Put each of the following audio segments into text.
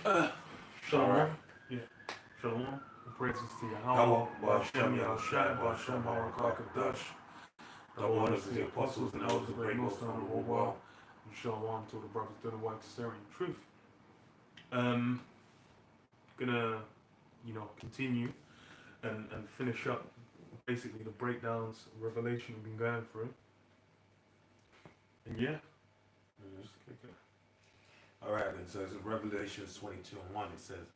Shalom. Alright. Yeah. Shalom. Praises to Yahweh. How Shem Yahushai, Shem Harakakadash. The orders to the apostles and elders of great most on the whole world. And shalom to the brothers doing the work concerning truth. Gonna, continue and finish up basically the breakdowns of Revelation we've been going through. And yeah, just kick it. Alright, then, so it's Revelations 22 and 1. It says,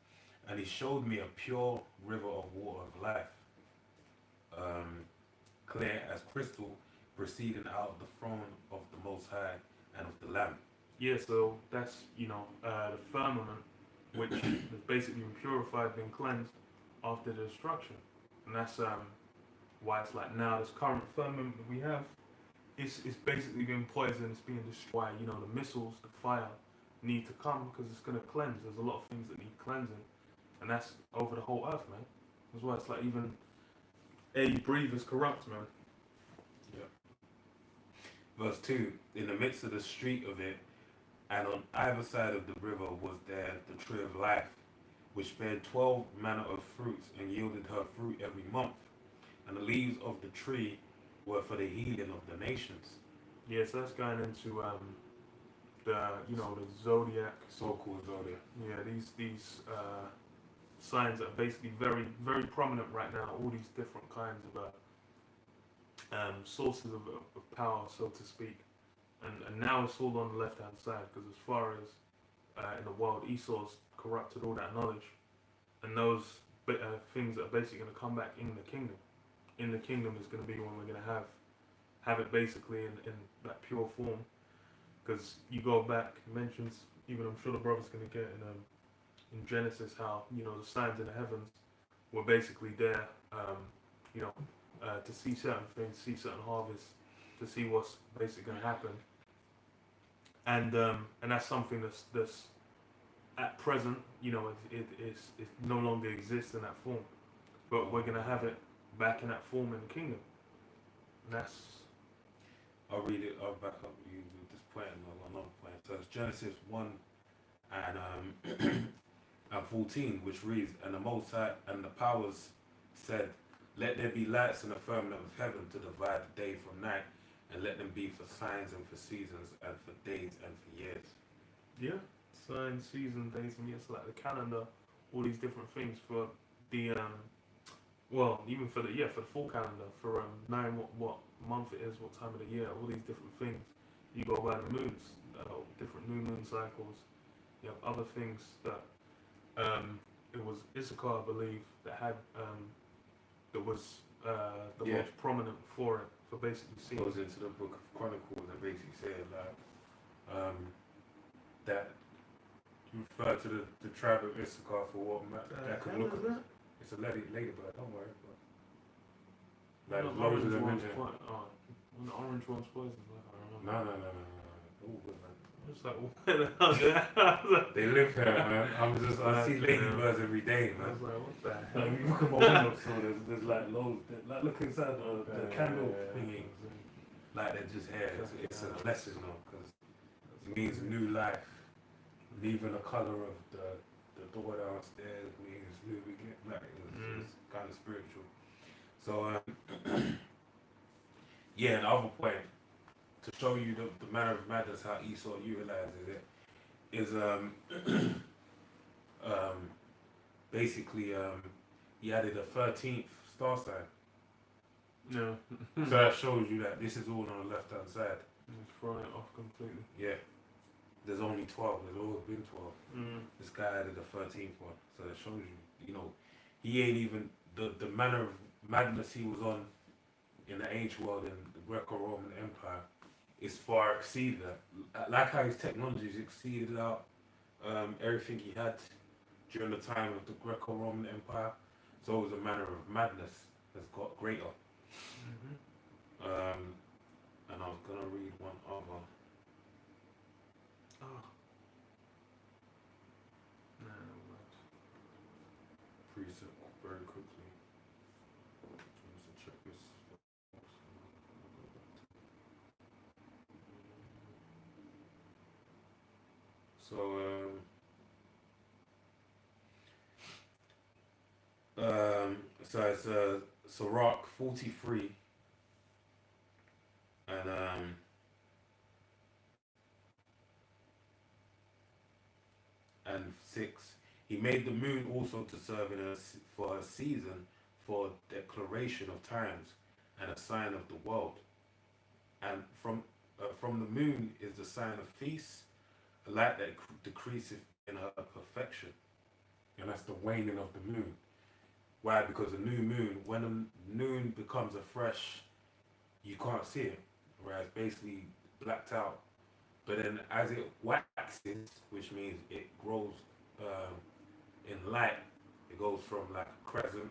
"And he showed me a pure river of water of life, clear as crystal, proceeding out of the throne of the Most High and of the Lamb." Yeah, so that's, the firmament, which has basically been purified, been cleansed after the destruction. And that's why it's like now this current firmament that we have, it's basically been poisoned, it's being destroyed. The missiles, the fire need to come because it's going to cleanse. There's a lot of things that need cleansing. And that's over the whole earth, man. That's why it's like even air you breathe is corrupt, man. Yeah. Verse 2, "In the midst of the street of it, and on either side of the river was there the tree of life, which bare 12 manner of fruits, and yielded her fruit every month. And the leaves of the tree were for the healing of the nations." Yeah, so that's going into the zodiac. So-called zodiac. Yeah, these signs that are basically very, very prominent right now. All these different kinds of sources of power, so to speak. And now it's all on the left-hand side, because as far as in the world, Esau's corrupted all that knowledge. And those things that are basically going to come back in the kingdom. In the kingdom is going to be when we're going to have it basically in that pure form. Because you go back, it mentions, even I'm sure the brother's going to get in Genesis, how, the signs in the heavens were basically there, to see certain things, see certain harvests, to see what's basically going to happen. And that's something that's at present, it no longer exists in that form. But we're going to have it back in that form in the kingdom. And that's... I'll read it, I'll back up you with this point and another point. So it's Genesis 1 and 14, which reads, "And the Most High and the powers said, Let there be lights in the firmament of heaven to divide the day from night, and let them be for signs and for seasons and for days and for years." Yeah, signs, seasons, days and years, like the calendar, all these different things for the even for the full calendar, for knowing what month it is, what time of the year, all these different things. You go by the moons, different new moon cycles. You have other things that it was Issachar, I believe, that had that was the most prominent for it, for basically seeing. It goes into the book of Chronicles that basically said that you refer to the tribe of Issachar for what that could look at. It's a lady later, but don't worry. But the orange one's when the orange one's poison, I can't remember. No. Ooh, good, man. It's like, where the hell did that? They live here, man. I see ladybirds every day, I man. was like, what the hell? Like, you look at my window, so there's like loads. Like, look inside the candle thingy. Like, they're just here. It's a blessing, though, because it means new life. Leaving the color of the door downstairs means new beginning. Like, it's kind of spiritual. So, yeah, the other point, to show you the manner of madness, how Esau utilizes it, is basically he added a 13th star sign. Yeah. So that shows you that this is all on the left hand side. He's throwing it off completely. Yeah. There's only 12. There's always been 12. This guy added a 13th one. So that shows you, he ain't even, the manner of madness he was on in the ancient world, in the Greco-Roman Empire, is far exceeded that. Like how his technologies exceeded out everything he had during the time of the Greco-Roman Empire, so was the manner of madness has got greater. And I was gonna read one other. Precept very quickly. Just to check this. So So it's Sirach 43 and 6. He made the moon also to serve for a season, for declaration of times, and a sign of the world. And from the moon is the sign of feast, a light that decreaseth in her perfection. And that's the waning of the moon. Why? Because the new moon, when the moon becomes afresh, you can't see it. Right? It's basically blacked out. But then as it waxes, which means it grows in light, it goes from like a crescent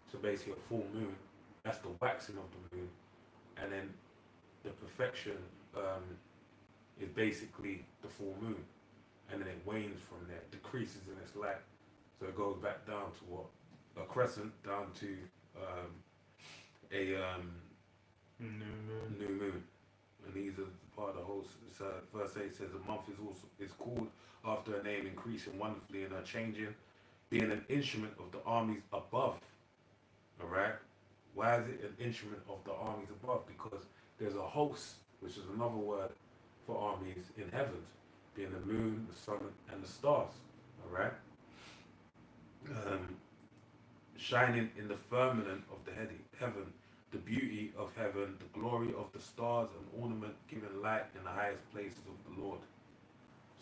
to basically a full moon. That's the waxing of the moon. And then the perfection is basically the full moon. And then it wanes from there, decreases in its light. So it goes back down to what? A crescent down to a new moon. And these are part of the whole verse 8 says the month is called after a name, increasing wonderfully and changing, being an instrument of the armies above. Alright? Why is it an instrument of the armies above? Because there's a host, which is another word for armies in heavens, being the moon, the sun, and the stars. Alright? Shining in the firmament of the heaven, the beauty of heaven, the glory of the stars, and ornament giving light in the highest places of the Lord.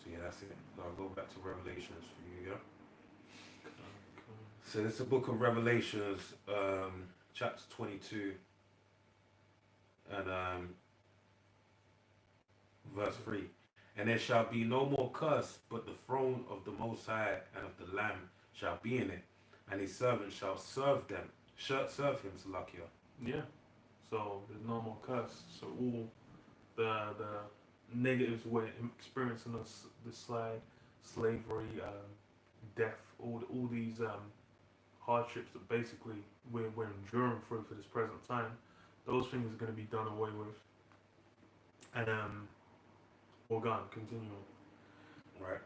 So yeah, that's it. So I'll go back to Revelations for you, yeah? So it's the book of Revelations, chapter 22, and verse 3. And there shall be no more curse, but the throne of the Most High and of the Lamb shall be in it, and his servants shall serve him, Salakia. Yeah. So there's no more curse. So all the negatives we're experiencing, the slavery, death, all these hardships that basically we're enduring through for this present time, those things are going to be done away with. And we're gone. Continue. Right.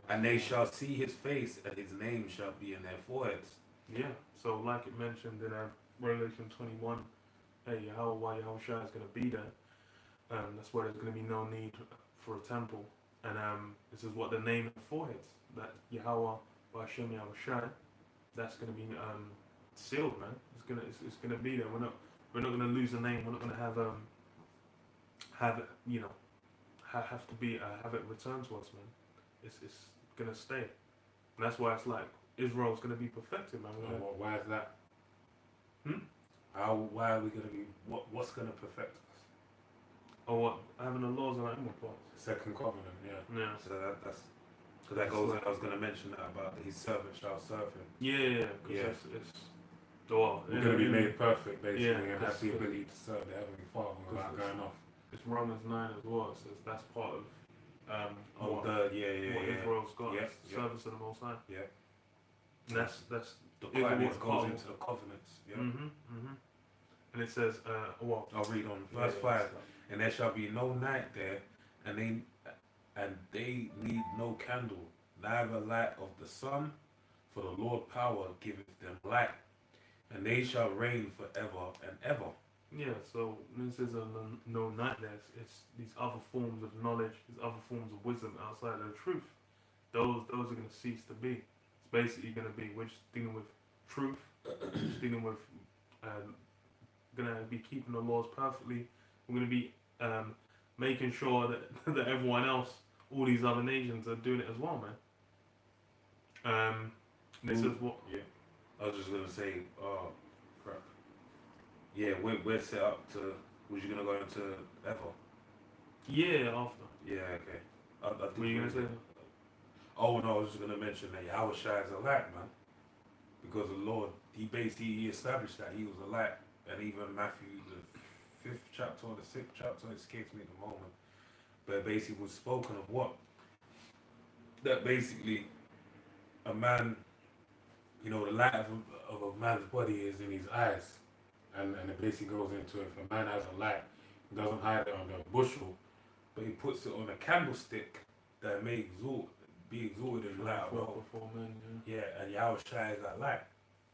And they shall see his face, and his name shall be in their foreheads. Yeah. So like it mentioned in Revelation 21, hey, Yahweh is going to be there. That's why there's going to be no need for a temple. And this is what the name of the foreheads, that Yahweh B'Hashem Yahushai, that's going to be sealed, man. It's gonna be there. We're not gonna lose the name. We're not gonna have it, have to be have it returned to us, man. It's gonna stay. And that's why it's like Israel's gonna be perfected, man. Why is that? Why are we gonna be? What's gonna perfect us? Oh, what? Having the laws on our inward parts. Second covenant, yeah. Yeah. So that goes. I was gonna mention that about his servant shall serve him. Yeah. Yeah. We're gonna be made perfect, basically, and have the because ability to serve the heavenly Father without going off. It's Romans 9 as well. It says that's part of what Israel's got. Yeah, service of the Most High. Yeah. And that's the covenant goes into the covenants. Yeah. And it says, I'll read on verse 5. And there shall be no night there, and they need no candle, neither light of the sun, for the Lord power giveth them light, and they shall reign forever and ever. Yeah, so this is no night there. It's these other forms of knowledge, these other forms of wisdom outside of the truth. Those are going to cease to be. It's basically going to be, we're just dealing with truth, just dealing with, going to be keeping the laws perfectly. We're going to be making sure that that everyone else, all these other nations, are doing it as well, man. This is what. Yeah. I was just gonna say, oh crap. Yeah, we're set up to. Was you gonna go into Ever? Yeah, after. Yeah, okay. I what are you gonna say? Oh no, I was just gonna mention that Yahweh Shai is a light, man. Because the Lord, he established that he was a light, and even Matthew the 5th chapter or the 6th chapter, it escapes me at the moment, but basically was spoken of what? That basically a man, the light of a man's body is in his eyes, and it basically goes into, if a man has a light, he doesn't hide it under a bushel, but he puts it on a candlestick that be exalted in the light of God. Men, Yeah, and Yahweh Shai is that light.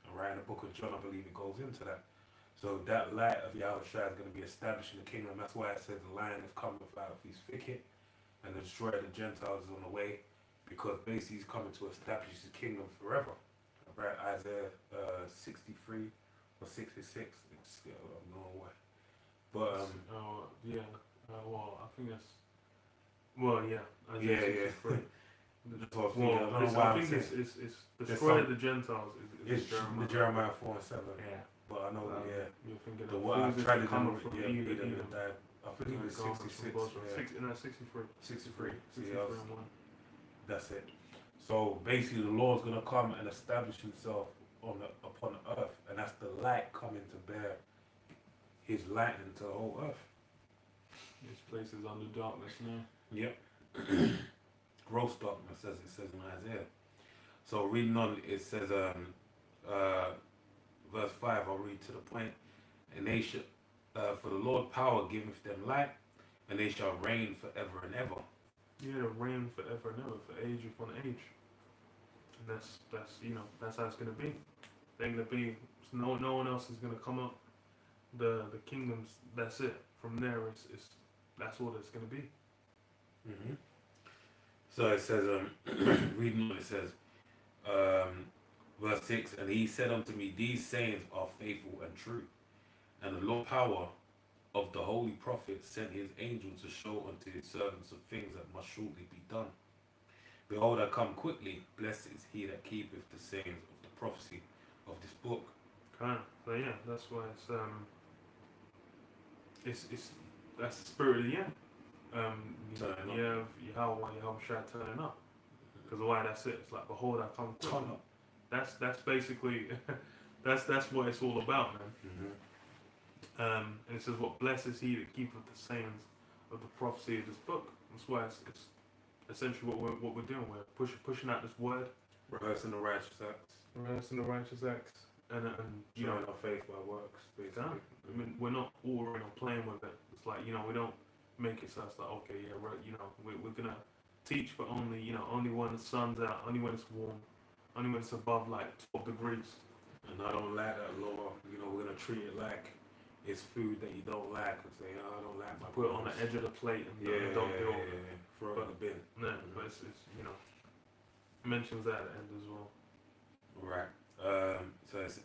And right in the book of John, I believe it goes into that. So that light of Yahushua is going to be established in the kingdom. That's why it says the lion has come out of his thicket and the destroyer of the Gentiles is on the way, because basically he's coming to establish his kingdom forever. Right, Isaiah 63 or 66. It's, I don't know why. But yeah. Well, I think that's. Well, yeah. yeah. That's what I Well, don't know why I think it's destroy the Gentiles. It's the Jeremiah 4 and 7. Yeah. But I know, You're thinking the of what I've tried to coming do, from yeah, Edom. that I believe it's 66. Yeah. No, 63. 63. 63 Yeah, and 1. that's it. So basically, the Lord's gonna come and establish Himself upon the earth, and that's the light coming to bear His light into the whole earth. This place is under darkness now. Yep. Gross darkness, as it says in Isaiah. So reading on, it says, verse 5. I'll read to the point. And they shall, for the Lord power giveth them light, and they shall reign forever and ever. Yeah, to reign forever and ever, for age upon age. And that's how it's gonna be. They're gonna be no one else is gonna come up. The kingdoms, that's it. From there, it's that's what it's gonna be. Mm-hmm. So it says, reading on, it says, verse 6, and he said unto me, these sayings are faithful and true. And the Lord power of the holy prophet sent his angel to show unto his servants of things that must shortly be done. Behold, I come quickly. Blessed is he that keepeth the sayings of the prophecy of this book. Kind. So yeah, that's why it's that's the spirit of the end. You have Yahushua turning up. Because why? That's it. It's like, behold, I come quickly. Turn up. That's basically that's what it's all about, man. Mm-hmm. And it says, what blesses he that keepeth the sayings of the prophecy of this book. That's why it's essentially what we're doing. We're pushing out this word, Rehearsing the righteous acts. and Showing our faith by works, basically. I mean, we're not all playing with it. It's like, we don't make it so it's like, okay, yeah, we're gonna teach, but only when the sun's out, only when it's warm, only when it's above like 12 degrees. And I don't like that law. We're gonna treat it like it's food that you don't like, and say, I don't like my. Put it on the edge of the plate and don't do it. Throw it in the bin. No, but it's mentions that at the end as well. Right.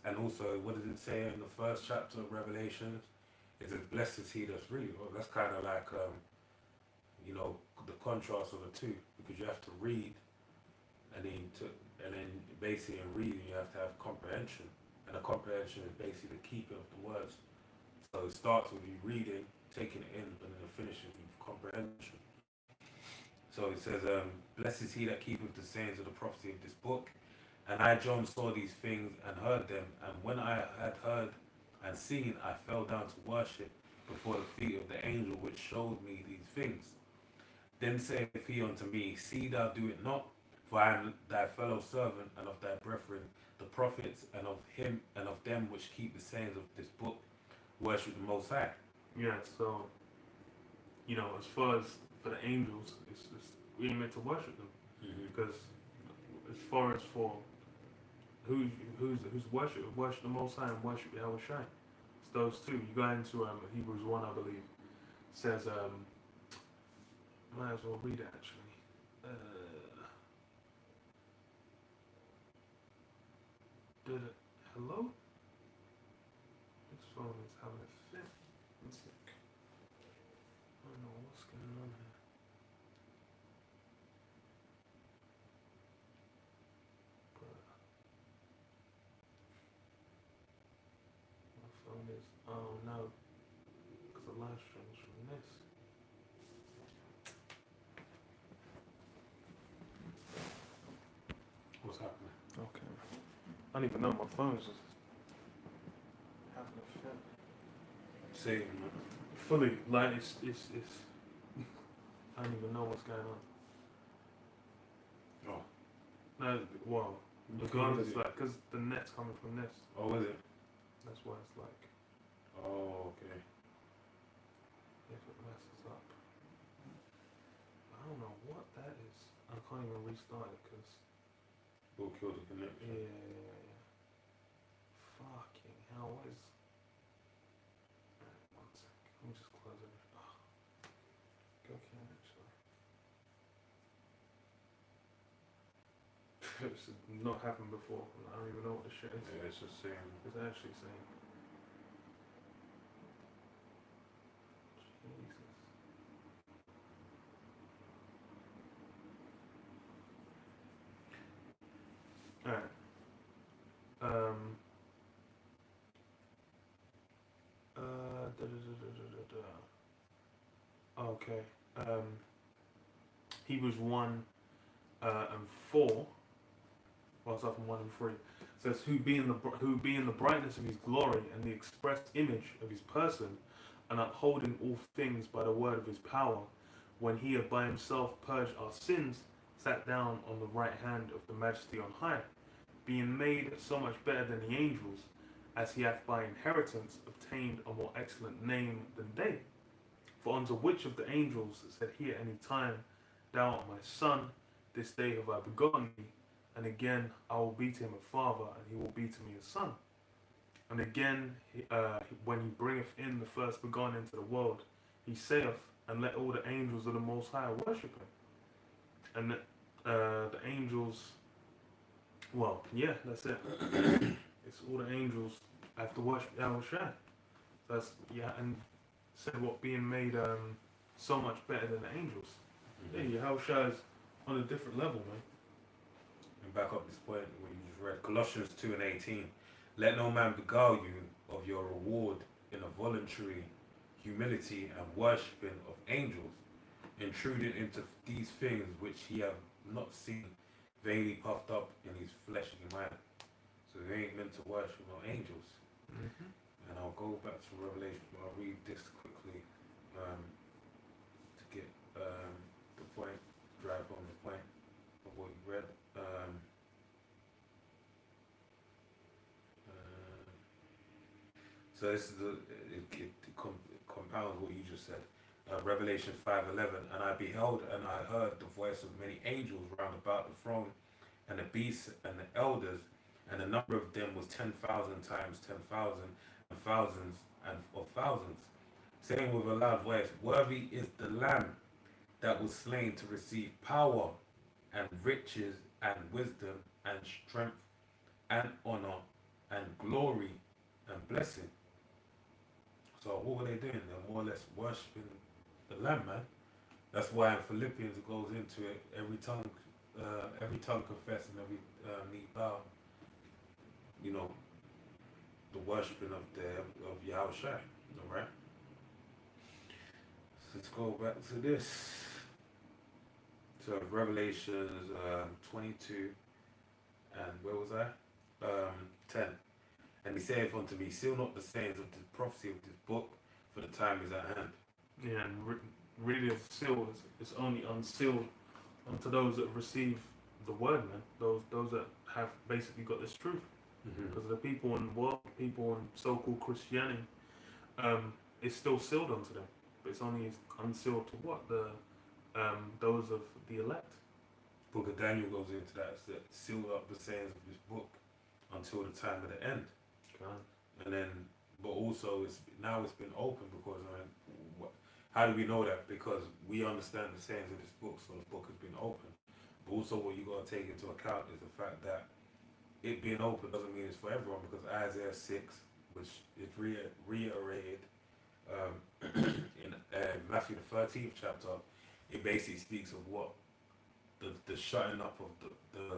And also, what did it say in the first chapter of Revelations? It says, blessed is he that's read. Well, that's kind of like, the contrast of the two, because you have to read, and then basically in reading you have to have comprehension, and the comprehension is basically the keeping of the words. So it starts with you reading, taking it in, and then it finishes with comprehension. So it says, blessed is he that keepeth the sayings of the prophecy of this book. And I, John, saw these things and heard them. And when I had heard and seen, I fell down to worship before the feet of the angel which showed me these things. Then saith he unto me, see thou do it not, for I am thy fellow servant and of thy brethren, the prophets, and of him and of them which keep the sayings of this book. Worship the Most High. Yeah, so, as far as for the angels, we ain't meant to worship them. Mm-hmm. Because as far as for who's worship the Most High and worship Yahushua. It's those two. You go into Hebrews 1, I believe. It says, might as well read it actually. Hello? This phone is having a fit. Let's see. I don't know what's going on here. My phone is, oh no, because the live stream is from this. What's happening? Okay. I don't even know, my phone's just having a fit. Say it, man. Fully, like, it's I don't even know what's going on. Oh. No, well, regardless, like, because the net's coming from this. Oh, is it? That's why it's like, Oh, okay. if it messes up. I don't know what that is. I can't even restart it because. Will kill the connection. Yeah. Fucking hell, what is... One sec. Let me just close it. Oh, okay, actually. It's not happened before. I don't even know what the shit is. Yeah, it's just saying. It's actually saying. Jesus. Alright. Okay. Hebrews 1 and 4. Well, it's up in 1 and 3. Says, who being the brightness of his glory and the express image of his person, and upholding all things by the word of his power, when he had by himself purged our sins, sat down on the right hand of the majesty on high, being made so much better than the angels, as he hath by inheritance obtained a more excellent name than they. For unto which of the angels said he at any time, Thou art my son, this day have I begotten thee, and again I will be to him a father, and he will be to me a son. And again, when he bringeth in the first begotten into the world, he saith, and let all the angels of the Most High worship him. And the angels, well, yeah, that's it. It's all the angels have to worship Yahweh Shai. That's, yeah, and said what being made so much better than the angels. Yeah, Yahweh Shai is on a different level, man. And back up this point where you just read Colossians 2 and 18. Let no man beguile you of your reward in a voluntary humility and worshipping of angels, intruding into these things which he have not seen, vainly puffed up in his fleshly mind. So he ain't meant to worship no angels. Mm-hmm. And I'll go back to Revelation, but I'll read this quickly to get the point, drive home the point of what you read. So this is it compounds what you just said. Revelation 5:11, and I beheld and I heard the voice of many angels round about the throne, and the beasts and the elders, and the number of them was 10,000 times 10,000, and thousands and of thousands, saying with a loud voice, Worthy is the Lamb that was slain to receive power and riches and wisdom and strength and honor and glory and blessing. So what were they doing? They're more or less worshipping the Lamb, man. That's why in Philippians it goes into it. Every tongue confess and every knee bow. You know, the worshipping of Yahweh Shai. All right. So let's go back to this. So Revelations 22, and where was I? 10. And he saith unto me, Seal not the sayings of the prophecy of this book, for the time is at hand. Yeah, and really the seal is only unsealed unto those that receive the word, man. Those that have basically got this truth. Because the people in the world, people in so-called Christianity, it's still sealed unto them. But it's only unsealed to what? Those of the elect. Book of Daniel goes into that. It's that sealed up the sayings of this book until the time of the end. Okay. And then, but also it's been open because how do we know that? Because we understand the sayings of this book, so the book has been open. But also, what you got to take into account is the fact that it being open doesn't mean it's for everyone, because Isaiah 6, which is reiterated in Matthew the 13th chapter, it basically speaks of what the shutting up of the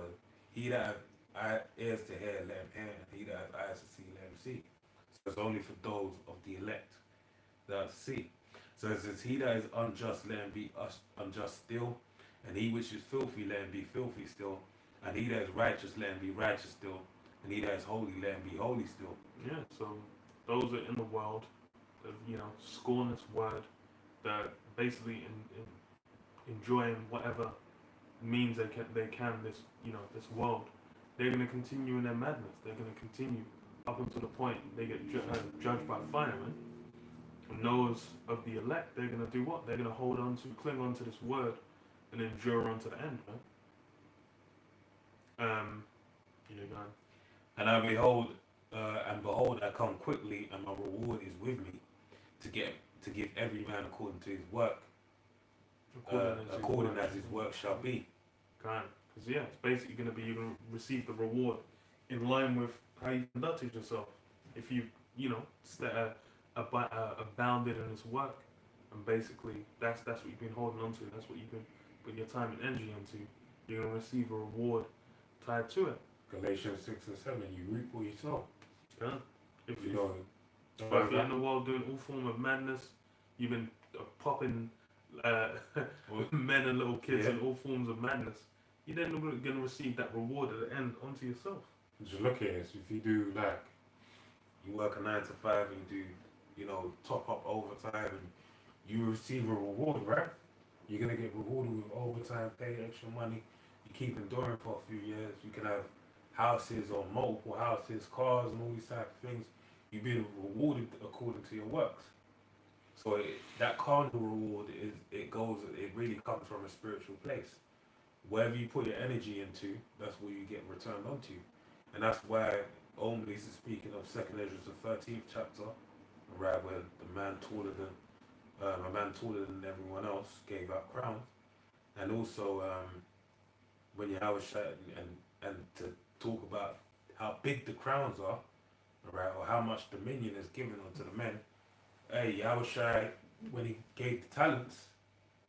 he that have ears to hear, let him hear, and he that has eyes to see, let him see. So it's only for those of the elect that are to see. So it says, he that is unjust, let him be unjust still, and he which is filthy, let him be filthy still, and he that is righteous, let him be righteous still, and he that is holy, let him be holy still. Yeah, so those are in the world that, scorn this word, that basically enjoying whatever means they can this world, they're going to continue in their madness. They're going to continue up until the point they get judged by fire, man. And those of the elect, they're going to do what? They're going to cling on to this word and endure unto the end, man. Yeah, go on. And I behold, and behold, I come quickly, and my reward is with me, to give every man according to his work, according as his work shall be. Kind. Because yeah, it's basically going to be you're going to receive the reward in line with how you conducted yourself. If you abounded in his work, and basically that's what you've been holding on to. That's what you've been putting your time and energy into. You're going to receive a reward tied to it. Galatians 6 and 7. You reap what you sow. Yeah. If You know. if you're in the world doing all form of madness, you've been popping men and little kids in all forms of madness. You're then going to receive that reward at the end onto yourself. Just look at it. So if you do like, you work a 9 to 5 and you do, you know, top up overtime and you receive a reward, right? You're gonna get rewarded with overtime, pay extra money. You keep enduring for a few years. You can have houses or multiple houses, cars, and all these type of things. You've been rewarded according to your works. So that carnal reward it really comes from a spiritual place. Wherever you put your energy into, that's what you get returned onto. And that's why only is speaking of 2nd Ezra, the 13th chapter, right, where a man taller than everyone else gave out crowns, and also when you have a shot and to talk about how big the crowns are, right, or how much dominion is given unto the men. Hey, Yahushua, when he gave the talents,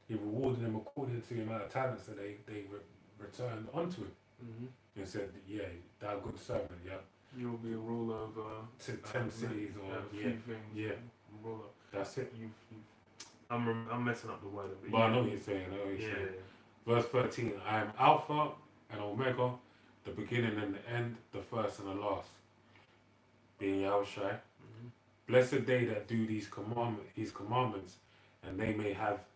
he rewarded them according to the amount of talents that they returned onto him. Mm-hmm. And said, yeah, thou good servant, yeah. You'll be a ruler of 10 cities or a few things. Yeah. Ruler. That's it. I'm messing up the word of it. But I know what you're saying. Yeah. Verse 13, I am Alpha and Omega, the beginning and the end, the first and the last. Being Yahushua. Mm-hmm. Blessed they that do his commandments, and they may have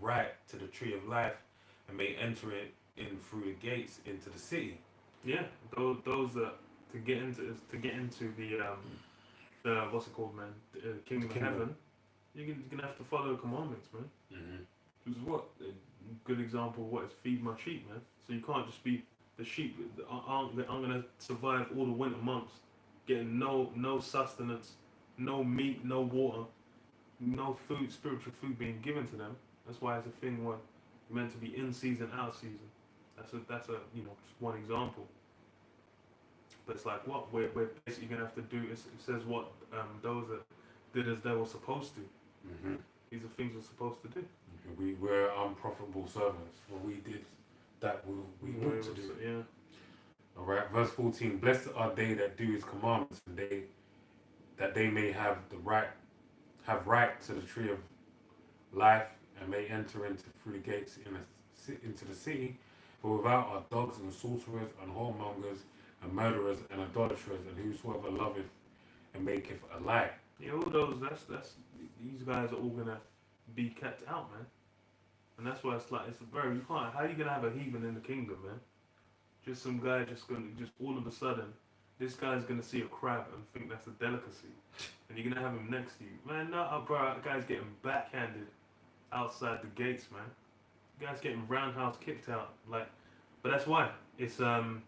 right to the tree of life, and may enter it in through the gates into the city. Yeah, those that to get into the what's it called, man? The kingdom of heaven. You're gonna have to follow the commandments, man. Mm-hmm. Which is what a good example of what is feed my sheep, man. So you can't just be the sheep. I'm gonna survive all the winter months, getting no sustenance, no meat, no water, no food, spiritual food being given to them. That's why it's a thing where you're meant to be in season, out season. That's a just one example. But it's like what we're basically gonna have to do. It says what those that did as they were supposed to. Mm-hmm. These are things we're supposed to do. We were unprofitable servants. When we did that, we ought to do. Yeah. All right. Verse 14. Blessed are they that do his commandments, and they may have right to the tree of life, and may enter through the gates into the city. For without are dogs and sorcerers and whoremongers and murderers and idolaters and whosoever loveth and maketh a lie. Yeah, all those. That's these guys are all gonna be kept out, man. And that's why it's like you can't. How are you gonna have a heathen in the kingdom, man? Just some guy just all of a sudden, this guy's gonna see a crab and think that's a delicacy, and you're gonna have him next to you, man. No, bro, that guy's getting backhanded outside the gates, man. The guy's getting roundhouse kicked out, like. But that's why it's all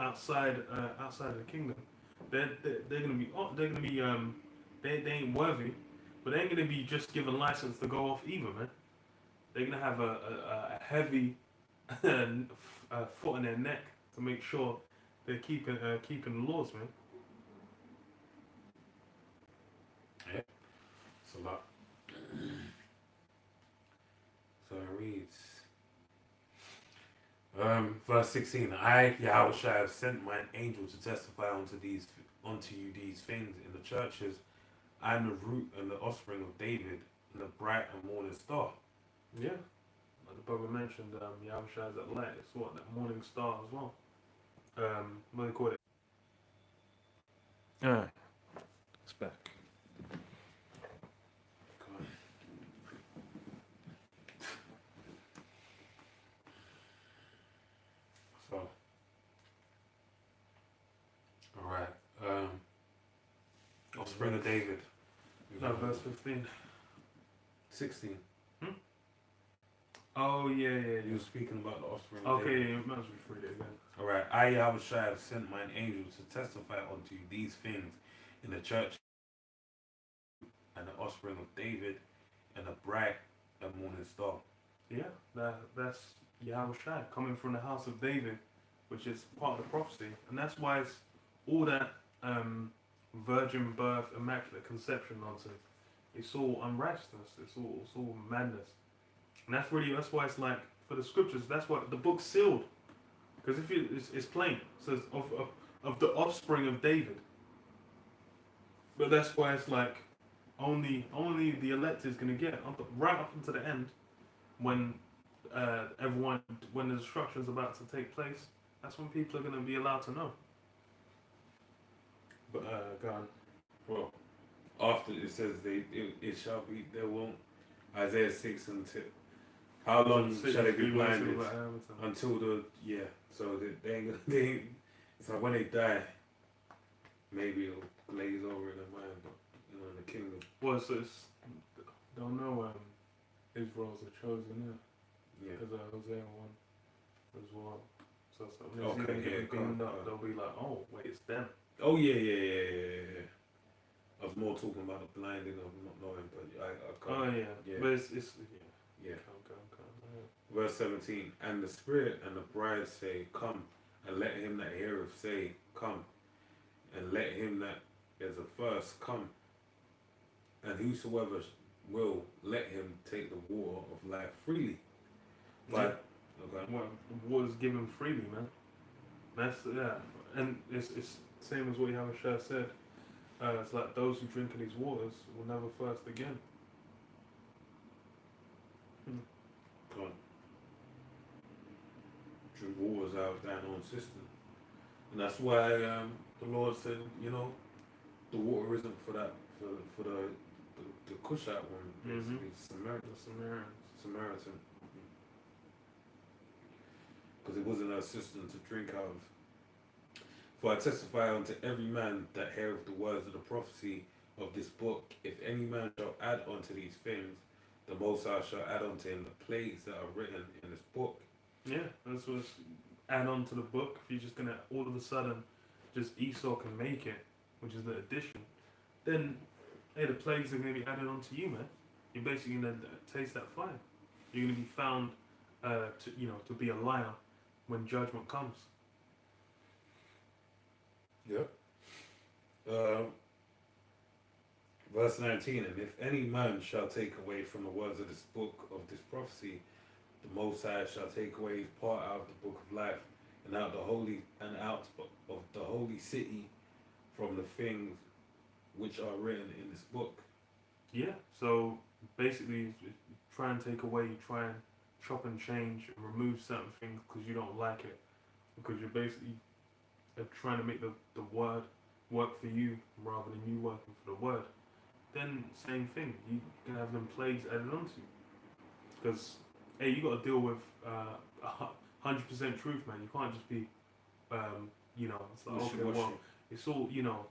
outside of the kingdom. They're gonna be they ain't worthy, but they ain't gonna be just given license to go off either, man. They're gonna have a heavy foot in their neck to make sure they're keeping the laws, man. Yeah, it's a lot. So it reads, verse 16. I, Yahushua, have sent mine angel to testify unto you these things in the churches. I am the root and the offspring of David, and the bright and morning star. Yeah, like the brother mentioned, Yahushua is that light. It's what, that morning star as well. What do they call it? Alright, it's back. So, alright, offspring of David. No, verse 15. 16. Oh yeah, yeah, You yeah. were speaking about the offspring of Okay, David. yeah, you might as well read it again. Alright, I Yahushua have sent mine angel to testify unto you these things in the church and the offspring of David and the bright and morning star. Yeah, that's Yahweh coming from the house of David, which is part of the prophecy, and that's why it's all that virgin birth, immaculate conception nonsense. It's all unrighteousness. It's all madness, and that's why it's like for the scriptures. That's why the book's sealed, because if it's plain, it says of the offspring of David. But that's why it's like only the elect is gonna get right up until the end when everyone when the destruction is about to take place. That's when people are gonna be allowed to know. But go on. Well, after it says it shall be, there won't. Isaiah 6 until. How long shall they be blinded? Until so they ain't gonna, it's like when they die, maybe it'll glaze over in their mind, but in the kingdom. Well, so it's, don't know Israel's are chosen, Yeah. because Hosea 1 as well. So when Okay, they see them getting beamed up, okay. they'll be like, oh, wait, it's them. Oh yeah. I was more talking about the blinding of not knowing, but I Oh, can't. yeah. But it's Yeah. Come. Verse 17, and the Spirit and the bride say, come, and let him that heareth say, come, and let him that is athirst come, and whosoever will, let him take the water of life freely. But, okay. Well, water's given freely, man. That's, and it's same as what Yahushua said. It's like those who drink of these waters will never thirst again. Come on. Drink waters out of thine own cistern. And that's why the Lord said, the water isn't for that, for the Cushite one, basically, Samaritan. Because it wasn't a cistern to drink out of. For I testify unto every man that heareth the words of the prophecy of this book, if any man shall add unto these things, the Most High shall add unto him the plagues that are written in this book. Yeah, that's what's add on to the book. If you're just gonna all of a sudden just Esau can make it, which is the addition, then hey, the plagues are gonna be added onto you, man. You're basically gonna taste that fire. You're gonna be found to be a liar when judgment comes. Yep. Verse 19, and if any man shall take away from the words of this book of this prophecy, the Most High shall take away his part out of the book of life, and out of the holy city from the things which are written in this book. Yeah. So basically, try and take away, try and chop and change, and remove certain things because you don't like it, because you're basically trying to make the word work for you rather than you working for the word. Then same thing, you can have them plagues added onto you, because hey, you got to deal with 100% truth, man. You can't just be it's like okay, well, it's all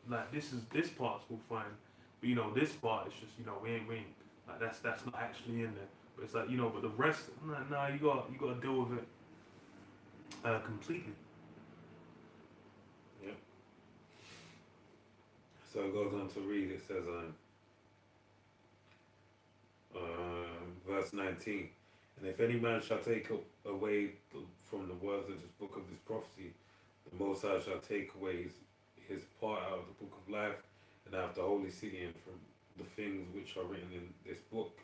like this part's all fine, but this part is just we ain't like that's not actually in there. But it's like but the rest, nah, you got to deal with it completely. Yeah. So it goes on to read. It says verse 19, and if any man shall take away from the words of this book of this prophecy, the Most High shall take away his part out of the book of life, and out of the holy city, and from the things which are written in this book.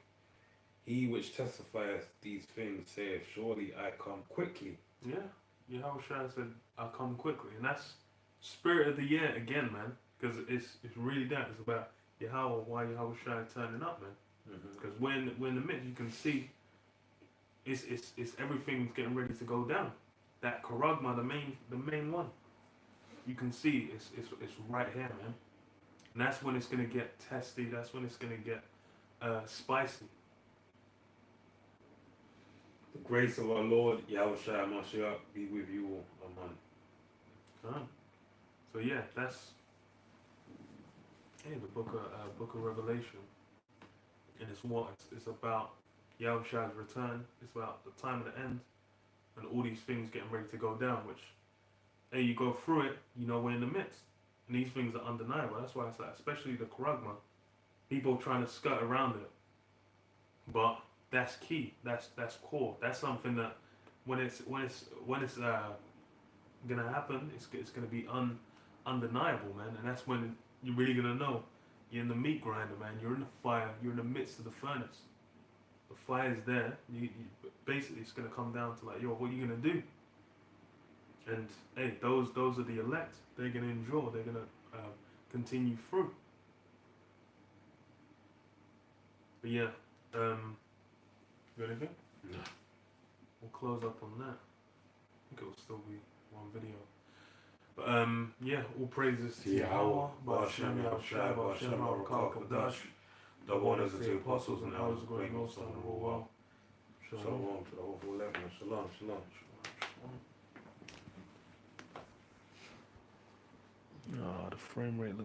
He which testifieth these things saith, surely I come quickly. Yeah, Yahushua said, I'll come quickly. And that's spirit of the year again, man. Because it's really that. It's about Yahweh, why Yahushua turning up, man. Because when in the midst, you can see it's everything's getting ready to go down. That Karagma, the main one, you can see it's right here, man. And that's when it's gonna get testy. That's when it's gonna get spicy. The grace of our Lord Yahushua Mashiach be with you all. Amen. So yeah, that's the book of Revelation, and it's what it's about Yahushua's return. It's about the time of the end, and all these things getting ready to go down. Which, hey, you go through it, you know we're in the midst, and these things are undeniable. That's why it's like, especially the Kuragma, people trying to skirt around it, but that's key. That's core. That's something that when it's gonna happen, it's gonna be undeniable, man. And that's when you're really gonna know you're in the meat grinder, man. You're in the fire. You're in the midst of the furnace. The fire's there. Basically, it's gonna come down to like, yo, what are you gonna do? And hey, those are the elect. They're gonna endure. They're gonna continue through. But yeah, you got anything? No. We'll close up on that. I think it'll still be one video. But yeah, all praises to Yahweh, Ba'ashem Yahushua, Ba'ashem Harakal Kadash, the wonders of the apostles and elders of great most on the whole world. Shalom to the whole 11. Shalom, shalom. Oh, the frame rate looks